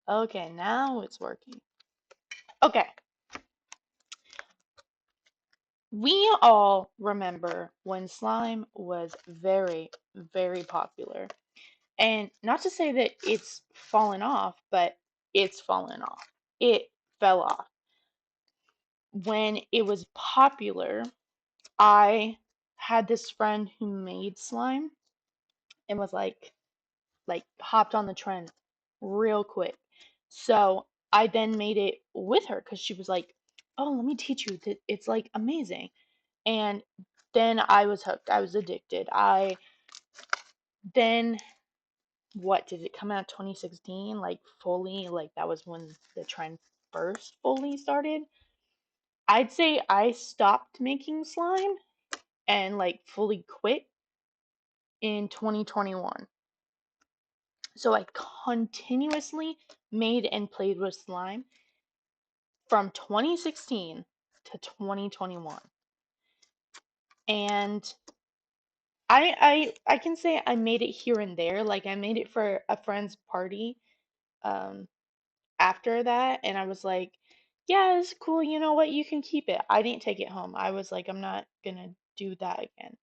Okay, now it's working. Okay, we all remember when slime was very, very popular. And not to say that it's fallen off, but it's fallen off. It fell off. When it was popular, I had this friend who made slime and was like hopped on the trend real quick. So I then made it with her because she was like, "Oh, let me teach you. It's like amazing." And then I was hooked. I was addicted. I then what did it come out 2016? Like fully, like that was when the trend first fully started. I'd say I stopped making slime and like fully quit in 2021. So I continuously made and played with slime from 2016 to 2021. And I can say I made it here and there. Like I made it for a friend's party um after that, and I was like, yeah, it's cool. You know what? You can keep it. I didn't take it home. I was like, I'm not gonna do that again.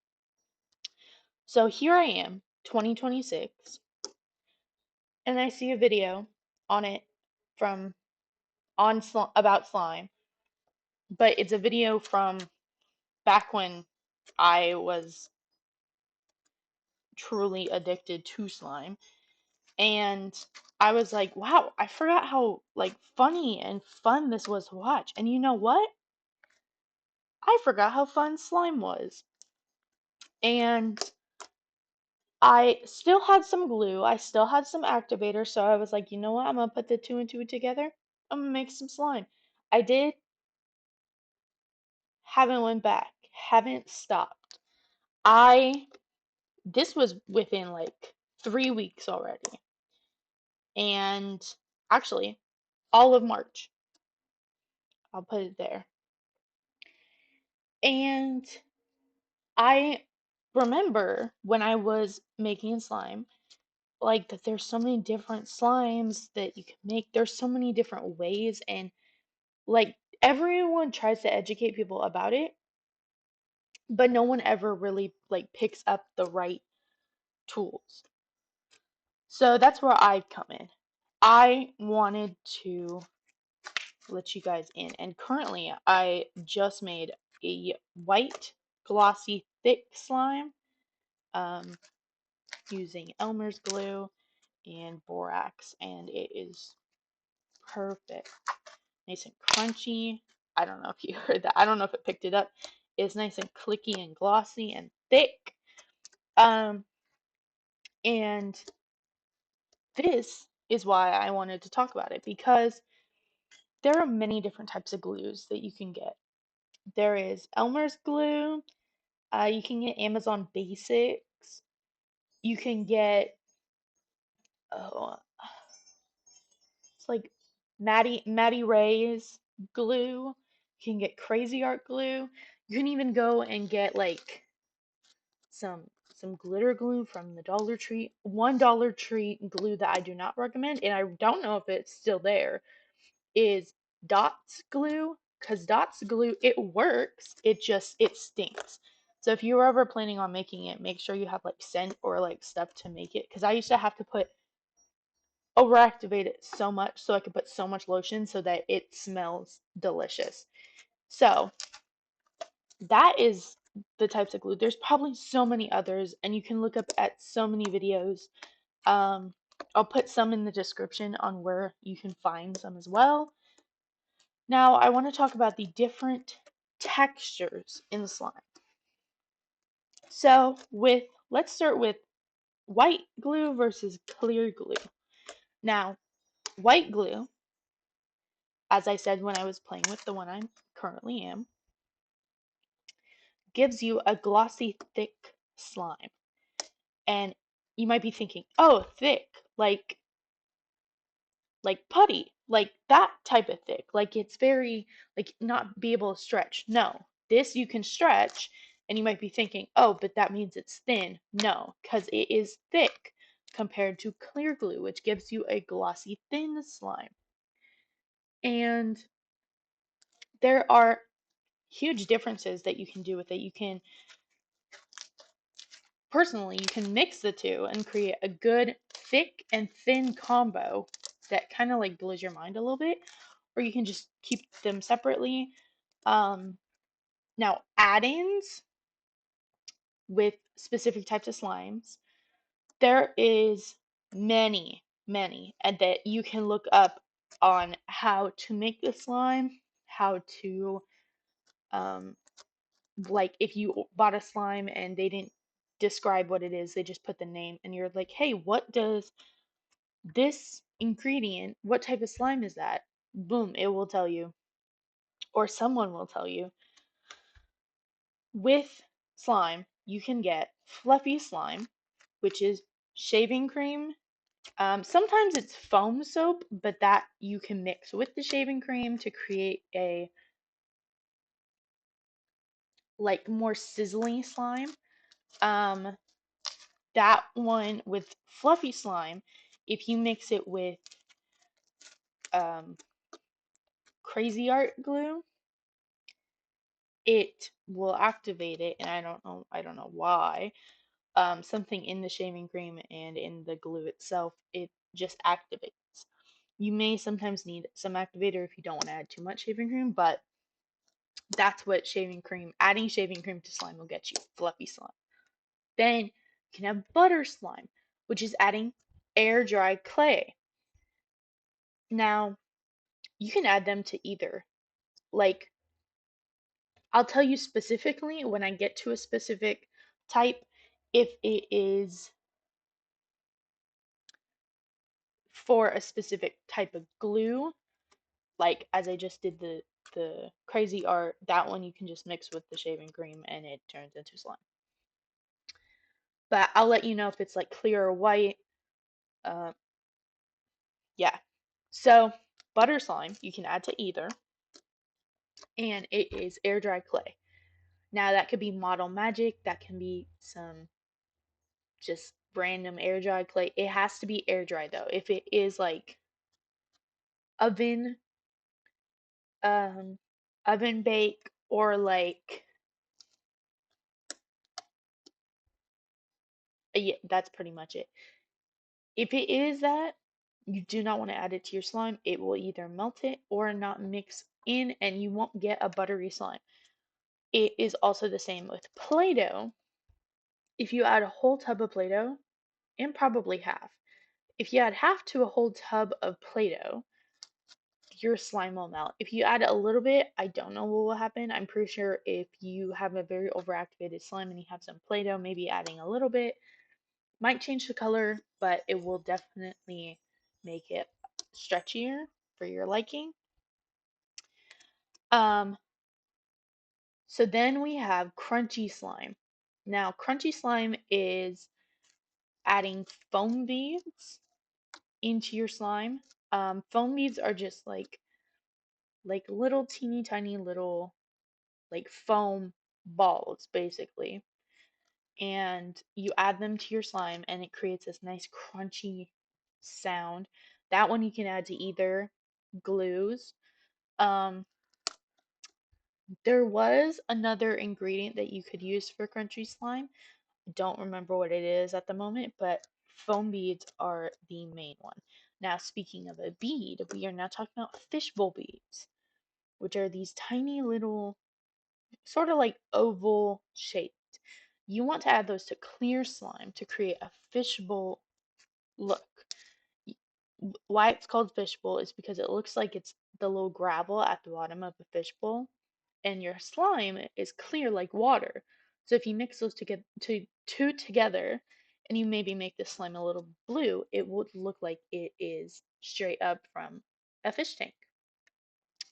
So here I am, 2026, and I see a video on it from about slime, but it's a video from back when I was truly addicted to slime. And I was like, wow, I forgot how like funny and fun this was to watch. And you know what? I forgot how fun slime was. And I still had some glue, I still had some activator, so I was like, you know what? I'm gonna put the two and two together. I'm gonna make some slime. I did, haven't went back, haven't stopped. I this was within like 3 weeks already. And actually, all of March. I'll put it there. And I remember when I was making slime, like that there's so many different slimes that you can make. There's so many different ways, and like everyone tries to educate people about it, but no one ever really like picks up the right tools. So that's where I come in. I wanted to let you guys in, and currently I just made a white glossy thick slime um, using Elmer's glue and borax, and it is perfect. Nice and crunchy. I don't know if you heard that. I don't know if it picked it up. It's nice and clicky and glossy and thick. Um, and this is why I wanted to talk about it because there are many different types of glues that you can get. There is Elmer's glue. You can get Amazon Basics. You can get oh, it's like Maddie Ray's glue. You can get Crazy Art glue. You can even go and get like some some glitter glue from the Dollar Tree. One Dollar Tree glue that I do not recommend, and I don't know if it's still there, is Dots glue. Cause Dots glue, it works. It stinks. So if you were ever planning on making it, make sure you have like scent or like stuff to make it. Cause I used to have to put overactivate it so much so I could put so much lotion so that it smells delicious. So that is the types of glue. There's probably so many others, and you can look up at so many videos. Um, I'll put some in the description on where you can find some as well. Now, I want to talk about the different textures in slime. So, let's start with white glue versus clear glue. Now, white glue, as I said when I was playing with the one I currently am, gives you a glossy, thick slime. And you might be thinking, oh, thick, like putty, like that type of thick, like it's very, like not be able to stretch. No, this you can stretch, and you might be thinking, oh, but that means it's thin. No, because it is thick. compared to clear glue, which gives you a glossy, thin slime. And there are huge differences that you can do with it. You can, personally, you can mix the two and create a good thick and thin combo that kind of like blows your mind a little bit, or you can just keep them separately. Um, Now, add-ins with specific types of slimes, there is many, and that you can look up on how to make the slime, how to um, like if you bought a slime and they didn't describe what it is, they just put the name, and you're like, hey, what does this ingredient, what type of slime is that? Boom, it will tell you, or someone will tell you. With slime, you can get fluffy slime, which is shaving cream. Sometimes it's foam soap, but that you can mix with the shaving cream to create a like more sizzling slime. Um, that one with fluffy slime, if you mix it with um, crazy art glue, it will activate it, and I don't know why. Something in the shaving cream and in the glue itself, it just activates. You may sometimes need some activator if you don't want to add too much shaving cream, but that's what adding shaving cream to slime will get you, fluffy slime. Then you can have butter slime, which is adding air dry clay. Now, you can add them to either. Like, I'll tell you specifically when I get to a specific type if it is for a specific type of glue. Like as I just did the crazy art, that one you can just mix with the shaving cream and it turns into slime. But I'll let you know if it's like clear or white. Uh, yeah. So butter slime you can add to either, and it is air dry clay. Now that could be Model Magic, that can be some just random air dry clay. It has to be air dry though. If it is like oven, um, oven bake or like yeah, that's pretty much it. If it is that, you do not want to add it to your slime. It will either melt it or not mix in, and you won't get a buttery slime. It is also the same with Play Doh. If you add a whole tub of Play Doh, and probably half, if you add half to a whole tub of Play Doh, your slime will melt. If you add a little bit, I don't know what will happen. I'm pretty sure if you have a very overactivated slime and you have some Play Doh, maybe adding a little bit might change the color, but it will definitely make it stretchier for your liking. Um, so then we have crunchy slime. Now, crunchy slime is adding foam beads into your slime. Foam beads are just like little teeny tiny little like foam balls basically. And you add them to your slime and it creates this nice crunchy sound. That one you can add to either glues. Um, there was another ingredient that you could use for crunchy slime. I don't remember what it is at the moment, but foam beads are the main one. Now, speaking of a bead, we are now talking about fishbowl beads, which are these tiny little, sort of like oval shaped. You want to add those to clear slime to create a fishbowl look. Why it's called fishbowl is because it looks like it's the little gravel at the bottom of a fishbowl, and your slime is clear like water. So if you mix those two together, and you maybe make the slime a little blue, it would look like it is straight up from a fish tank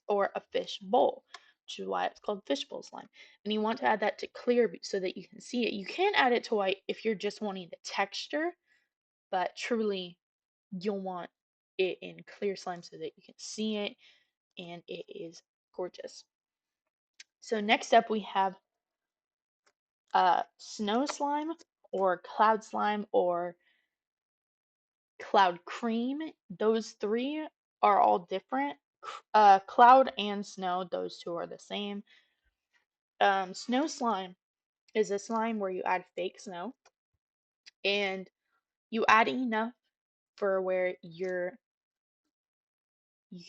or a fish bowl, which is why it's called fishbowl slime. And you want to add that to clear so that you can see it. You can add it to white if you're just wanting the texture, but truly you'll want it in clear slime so that you can see it, and it is gorgeous. So next up we have snow slime or cloud slime, or cloud cream. Those three are all different. Cloud and snow, those two are the same. Snow slime is a slime where you add fake snow and you add enough for where you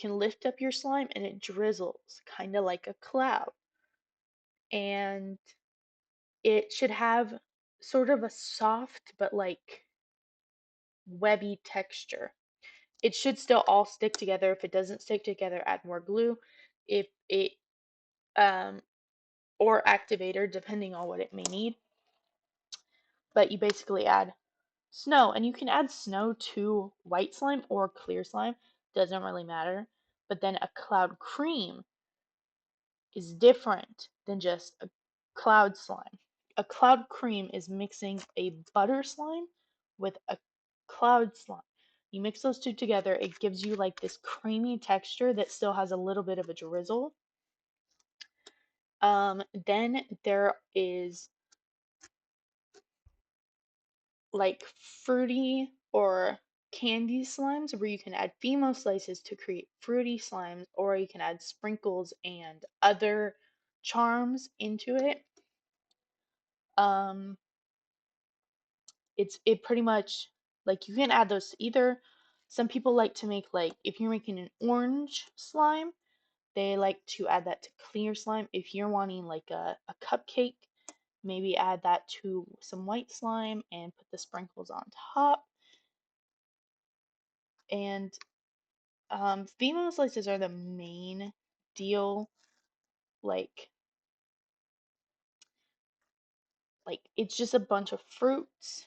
can lift up your slime and it drizzles kind of like a cloud. And it should have sort of a soft but like webby texture. It should still all stick together. If it doesn't stick together, add more glue. If it um or activator depending on what it may need. But you basically add snow, and you can add snow to white slime or clear slime, doesn't really matter. But then a cloud cream is different than just a cloud slime. A cloud cream is mixing a butter slime with a cloud slime. You mix those two together, it gives you like this creamy texture that still has a little bit of a drizzle. Then there is like fruity or candy slimes where you can add Fimo slices to create fruity slimes, or you can add sprinkles and other charms into it. Um, it pretty much like you can add those to either. Some people like to make like if you're making an orange slime, they like to add that to clear slime. If you're wanting like a cupcake, maybe add that to some white slime and put the sprinkles on top. And female slices are the main deal. Like like it's just a bunch of fruits.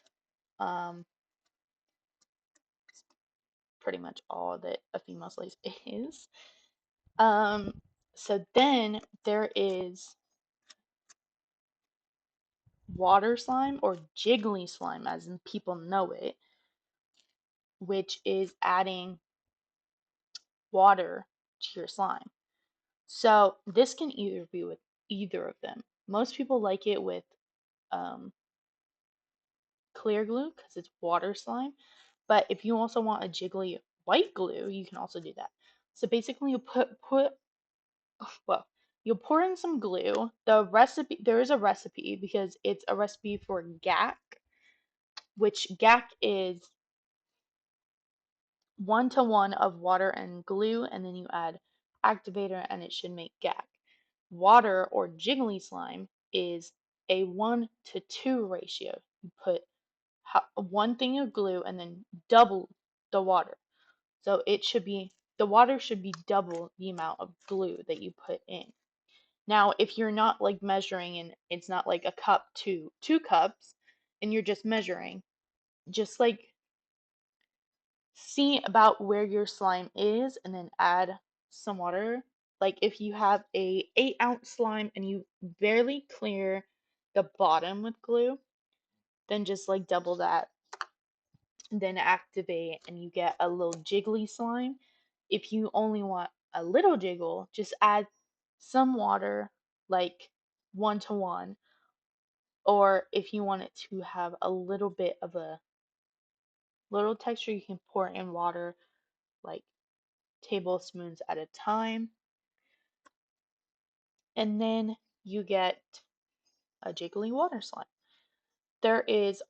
Um, pretty much all that a female slice is. Um, so then there is water slime or jiggly slime, as in people know it, which is adding water to your slime. So this can either be with either of them. Most people like it with um, clear glue because it's water slime. But if you also want a jiggly white glue, you can also do that. So basically, you put well, you'll pour in some glue. The recipe there is a recipe because it's a recipe for gack, which gack is 1 to 1 of water and glue, and then you add activator, and it should make gack. Water or jiggly slime is a 1 to 2 ratio. You put one thing of glue and then double the water. So the water should be double the amount of glue that you put in. Now, if you're not like measuring and it's not like a cup to 2 cups and you're just measuring, just like see about where your slime is and then add some water. Like if you have a 8-ounce slime and you barely clear the bottom with glue, then just like double that, then activate and you get a little jiggly slime. If you only want a little jiggle, just add some water, like 1 to 1. Or if you want it to have a little bit of a little texture, you can pour in water like tablespoons at a time. And then you get a jiggly water slime. There is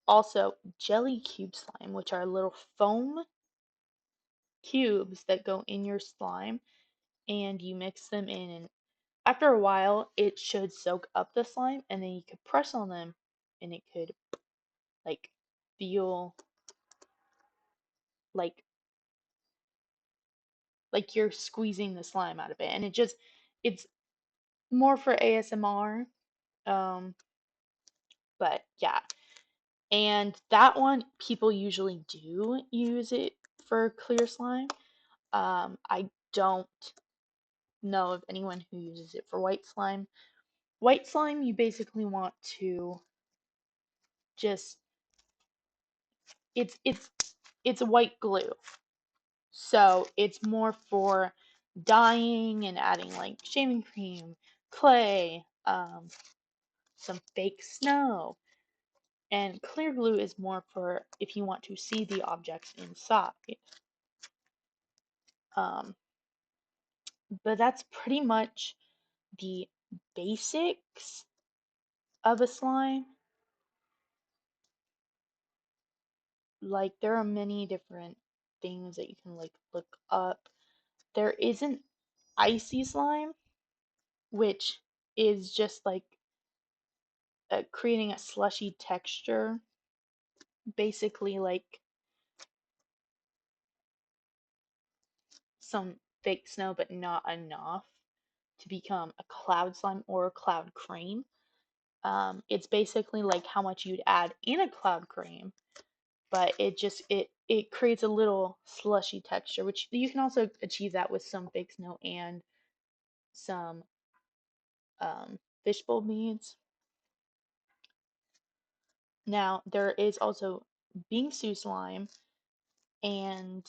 also jelly cube slime, which are little foam cubes that go in your slime, and you mix them in, and after a while it should soak up the slime, and then you could press on them and it could like feel like you're squeezing the slime out of it, and it's more for ASMR. um but yeah, and that one people usually do use it for clear slime. I don't know of anyone who uses it for white slime. White slime, you basically want to just it's it's white glue. So it's more for dyeing and adding like shaving cream, clay, some fake snow. And clear glue is more for if you want to see the objects inside. Um, but that's pretty much the basics of a slime. Like there are many different things that you can like look up. There is an icy slime, which is just like creating a slushy texture, basically like some fake snow, but not enough to become a cloud slime or a cloud cream. It's basically like how much you'd add in a cloud cream, but it creates a little slushy texture, which you can also achieve that with some fake snow and some fishbowl beads. Now there is also Bingsu slime, and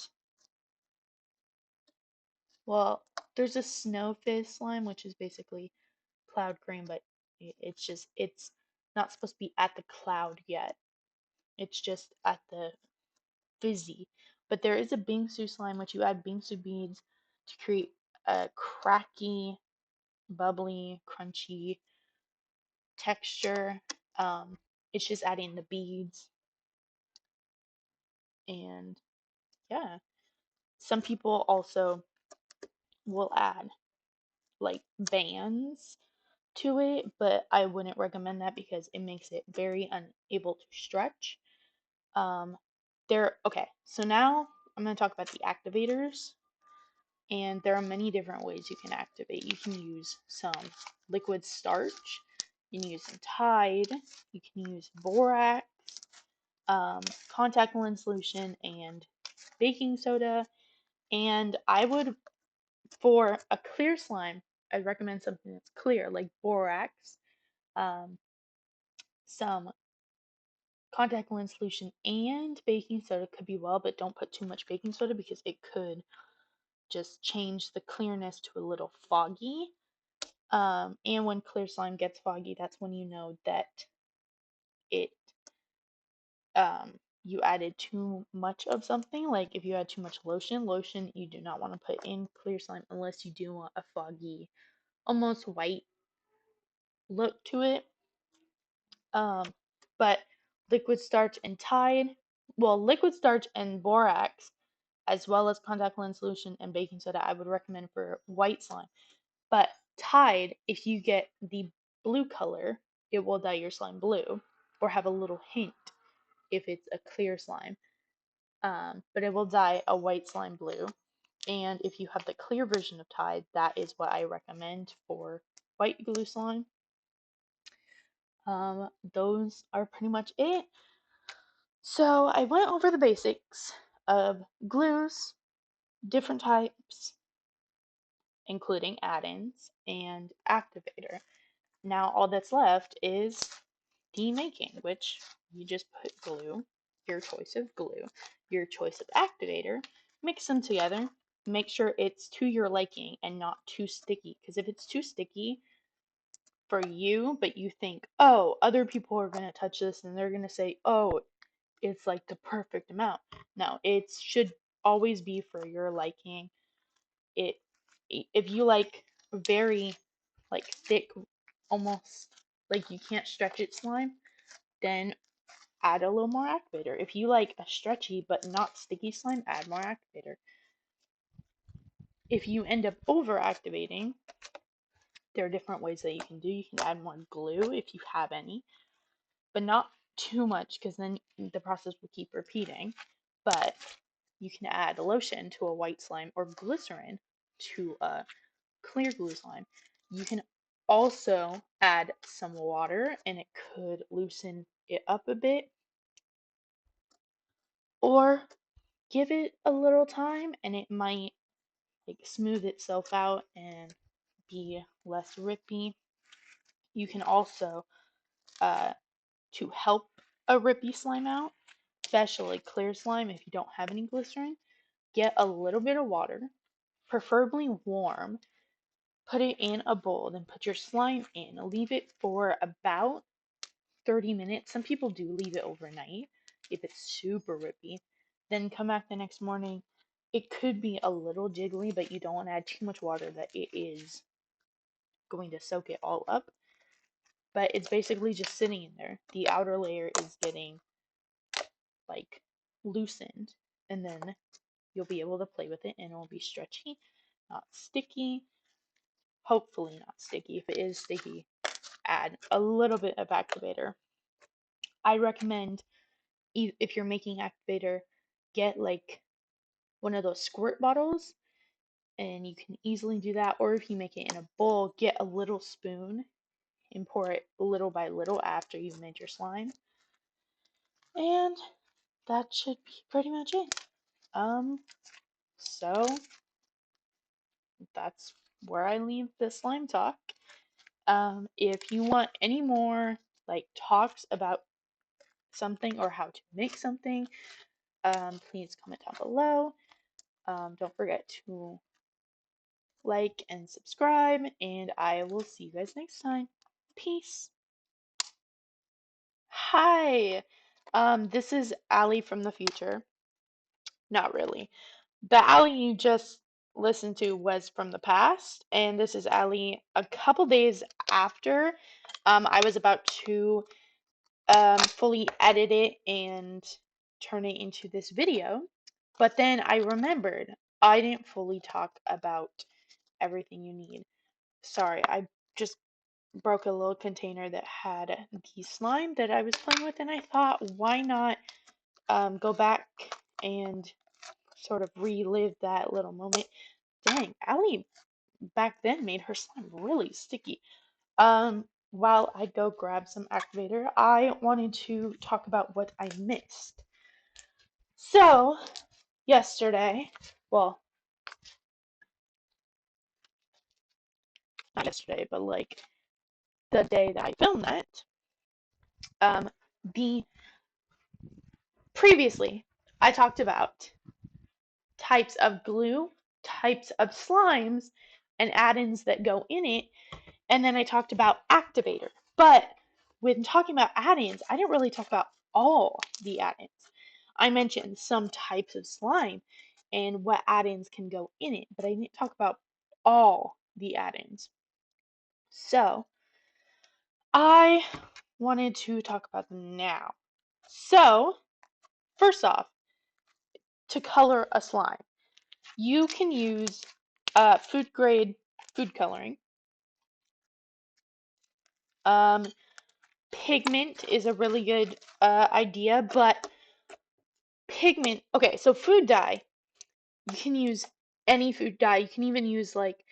well, there's a snowfish slime, which is basically cloud cream, but it's not supposed to be at the cloud yet. It's just at the fizzy. But there is a bingsu slime which you add bingsu beads to create a cracky, bubbly, crunchy texture. It's just adding the beads, and yeah. Some people also will add like bands to it, but I wouldn't recommend that because it makes it very unable to stretch. Um, okay, so now I'm going to talk about the activators, and there are many different ways you can activate. You can use some liquid starch, you can use some Tide, you can use borax, contact lens solution, and baking soda. And I would, for a clear slime, I'd recommend something that's clear, like borax, um, some contact lens solution, and baking soda could be well, but don't put too much baking soda because it could just change the clearness to a little foggy. And when clear slime gets foggy, that's when you know that it you added too much of something. Like if you add too much lotion you do not want to put in clear slime unless you do want a foggy, almost white look to it. Um, but liquid starch and Tide, well, liquid starch and borax, as well as contact lens solution and baking soda, I would recommend for white slime. But Tide, if you get the blue color, it will dye your slime blue or have a little hint if it's a clear slime. But it will dye a white slime blue. And if you have the clear version of Tide, that is what I recommend for white glue slime. Those are pretty much it. So I went over the basics of glues, different types, including add-ins and activator. Now all that's left is the making, which you just put glue, your choice of glue, your choice of activator, mix them together, make sure it's to your liking and not too sticky, because if it's too sticky for you, but you think, oh, other people are going to touch this and they're going to say, oh, it's like the perfect amount. No, it should always be for your liking. It if you like very like thick, almost like you can't stretch it slime, then add a little more activator. If you like a stretchy but not sticky slime, add more activator. If you end up over activating, there are different ways that you can do. You can add more glue if you have any, but not too much because then the process will keep repeating. But you can add lotion to a white slime or glycerin to a clear glue slime. You can also add some water and it could loosen it up a bit, or give it a little time and it might like smooth itself out and be less rippy. You can also uh, to help a rippy slime out, especially clear slime if you don't have any glycerin, get a little bit of water, preferably warm, put it in a bowl, then put your slime in, leave it for about 30 minutes. Some people do leave it overnight if it's super rippy. Then come back the next morning. It could be a little jiggly, but you don't want to add too much water that it is going to soak it all up. But it's basically just sitting in there. The outer layer is getting like loosened, and then you'll be able to play with it and it will be stretchy, not sticky. Hopefully not sticky. If it is sticky, add a little bit of activator. I recommend if you're making activator, get like one of those squirt bottles, and you can easily do that. Or if you make it in a bowl, get a little spoon and pour it little by little after you've made your slime. And that should be pretty much it. So that's where I leave the slime talk. If you want any more like talks about something or how to make something, please comment down below. Don't forget to like and subscribe, and I will see you guys next time. Peace. Hi. This is Allie from the future. Not really. The Allie you just listened to was from the past, and this is Allie a couple days after I was about to fully edit it and turn it into this video. But then I remembered I didn't fully talk about everything you need. Sorry, I just broke a little container that had the slime that I was playing with, and I thought, why not go back and sort of relive that little moment. Dang, Allie back then made her slime really sticky. While I go grab some activator, I wanted to talk about what I missed. So, yesterday, well, not yesterday, but like the day that I filmed that, the previously I talked about types of glue, types of slimes, and add-ins that go in it, and then I talked about activator. But when talking about add-ins, I didn't really talk about all the add-ins. I mentioned some types of slime and what add-ins can go in it, but I didn't talk about all the add-ins. So I wanted to talk about them now. So first off, to color a slime, you can use food grade food coloring. Pigment is a really good idea, but pigment, okay, so food dye, you can use any food dye. You can even use like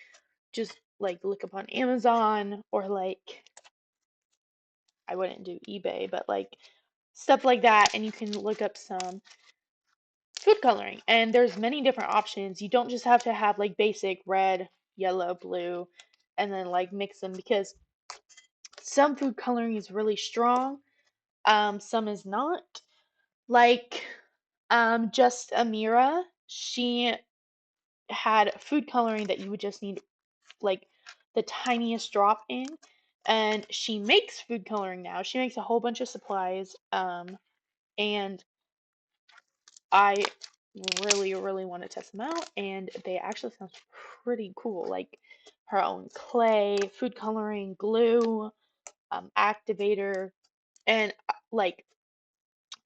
just like look up on Amazon, or like I wouldn't do eBay, but like stuff like that, and you can look up some food coloring, and there's many different options. You don't just have to have like basic red, yellow, blue, and then like mix them, because some food coloring is really strong, some is not. Like just Amira, she had food coloring that you would just need like the tiniest drop in, and she makes food coloring now. She makes a whole bunch of supplies, and I really want to test them out, and they actually sound pretty cool. Like her own clay, food coloring, glue, activator, and like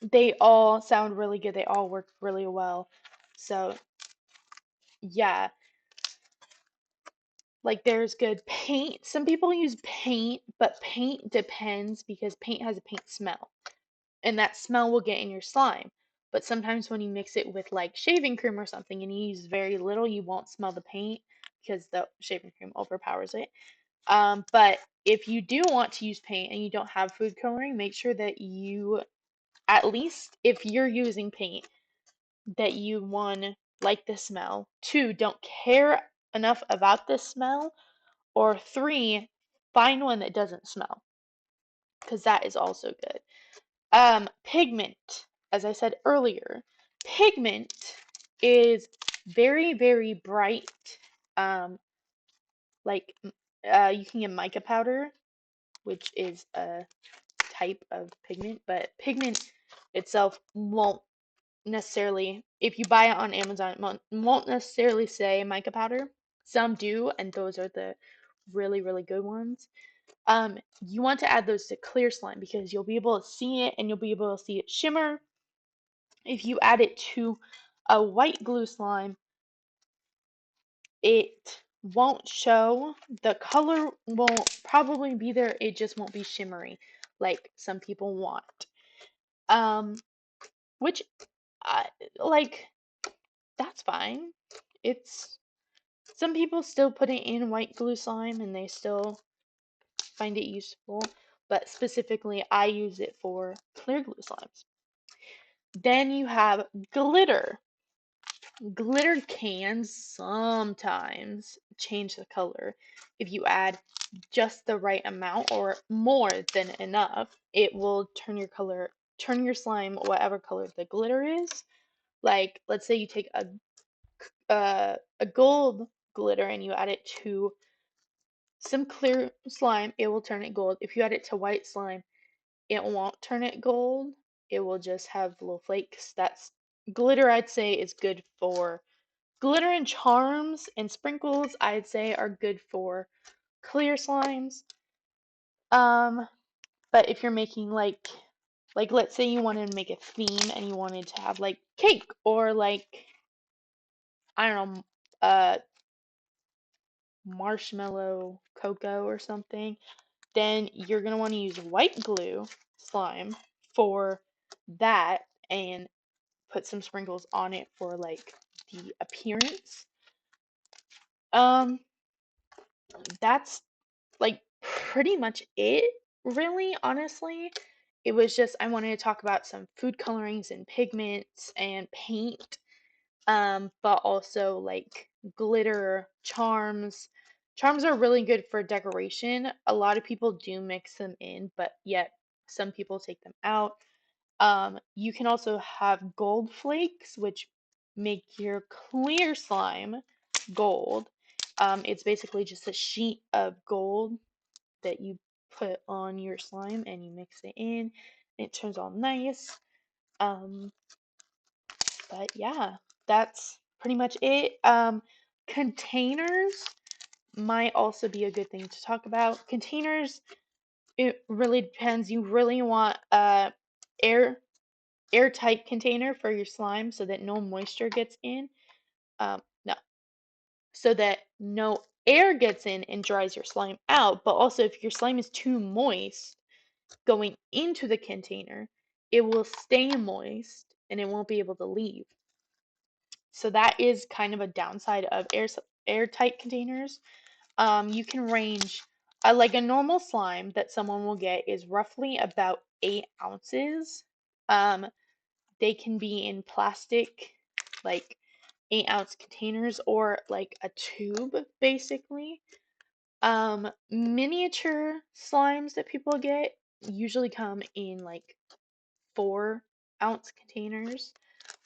they all sound really good. They all work really well. So yeah, like there's good paint. Some people use paint, but paint depends, because paint has a paint smell, and that smell will get in your slime. But sometimes when you mix it with like shaving cream or something and you use very little, you won't smell the paint because the shaving cream overpowers it. But if you do want to use paint and you don't have food coloring, make sure that you, at least if you're using paint, that you, one, like the smell, two, don't care enough about the smell, or three, find one that doesn't smell, because that is also good. Pigment, as I said earlier, pigment is very bright. Like you can get mica powder, which is a type of pigment, but pigment itself won't necessarily, if you buy it on Amazon, it won't necessarily say mica powder. Some do, and those are the really, really good ones. You want to add those to clear slime because you'll be able to see it and you'll be able to see it shimmer. If you add it to a white glue slime, it won't show. The color won't probably be there, it just won't be shimmery like some people want. Um, which I like that's fine. It's some people still put it in white glue slime and they still find it useful, but specifically I use it for clear glue slimes. Then you have glitter. Glitter can sometimes change the color. If you add just the right amount or more than enough, it will turn your slime whatever color the glitter is. Like, let's say you take a gold glitter and you add it to some clear slime, it will turn it gold. If you add it to white slime, it won't turn it gold. It will just have little flakes. That's glitter, I'd say, is good for glitter, and charms and sprinkles, I'd say, are good for clear slimes. Um, but if you're making like let's say you wanted to make a theme and you wanted to have like cake or like I don't know, marshmallow cocoa or something, then you're going to want to use white glue slime for that and put some sprinkles on it for like the appearance. Um, that's like pretty much it, really, honestly. It was just I wanted to talk about some food colorings and pigments and paint, but also like glitter, charms. Charms are really good for decoration. A lot of people do mix them in, but yet some people take them out. You can also have gold flakes, which make your clear slime gold. It's basically just a sheet of gold that you put on your slime and you mix it in, and it turns all nice. Um, but yeah, that's pretty much it. Containers might also be a good thing to talk about. Containers, it really depends. You really want a air airtight container for your slime so that no moisture gets in. No, so that no air gets in and dries your slime out. But also, if your slime is too moist going into the container, it will stay moist and it won't be able to leave. So that is kind of a downside of airtight containers. You can range like a normal slime that someone will get is roughly about 8 ounces. Um, they can be in plastic, like 8 ounce containers, or like a tube, basically. Miniature slimes that people get usually come in like 4 ounce containers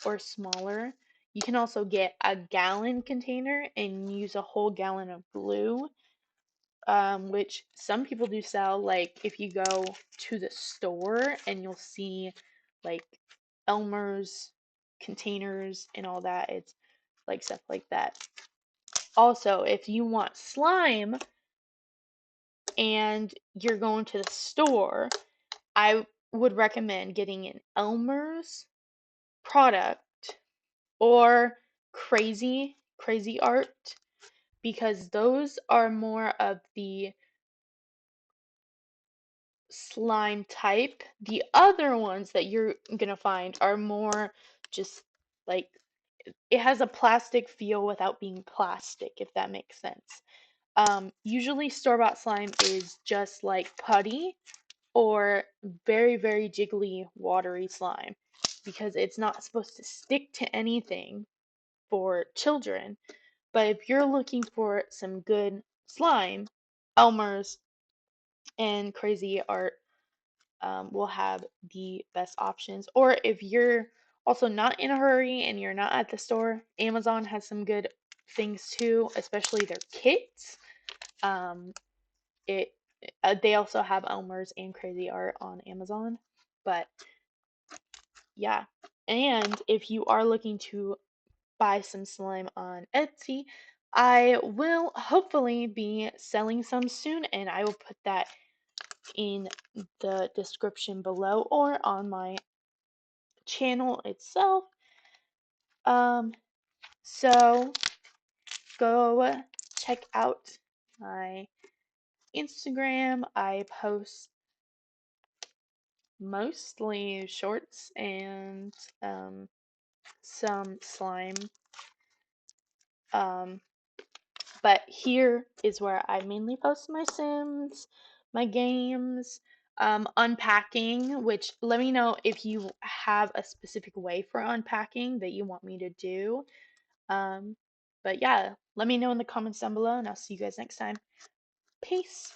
or smaller. You can also get a gallon container and use a whole gallon of glue, which some people do sell. Like if you go to the store and you'll see like Elmer's containers and all that, it's like stuff like that. Also, if you want slime and you're going to the store, I would recommend getting an Elmer's product or crazy art, because those are more of the slime type. The other ones that you're gonna find are more just like it has a plastic feel without being plastic, if that makes sense. Usually store-bought slime is just like putty or very, very jiggly, watery slime because it's not supposed to stick to anything for children. But if you're looking for some good slime, Elmer's and Crazy Art will have the best options. Or if you're also not in a hurry and you're not at the store, Amazon has some good things too, especially their kits. Um, it They also have Elmer's and Crazy Art on Amazon. But yeah. And if you are looking to buy some slime on Etsy, I will hopefully be selling some soon, and I will put that in the description below or on my channel itself. Um, so go check out my Instagram. I post mostly shorts and some slime. Um, but here is where I mainly post my Sims, my games, unpacking, which let me know if you have a specific way for unpacking that you want me to do. Um, but yeah, let me know in the comments down below, and I'll see you guys next time. Peace.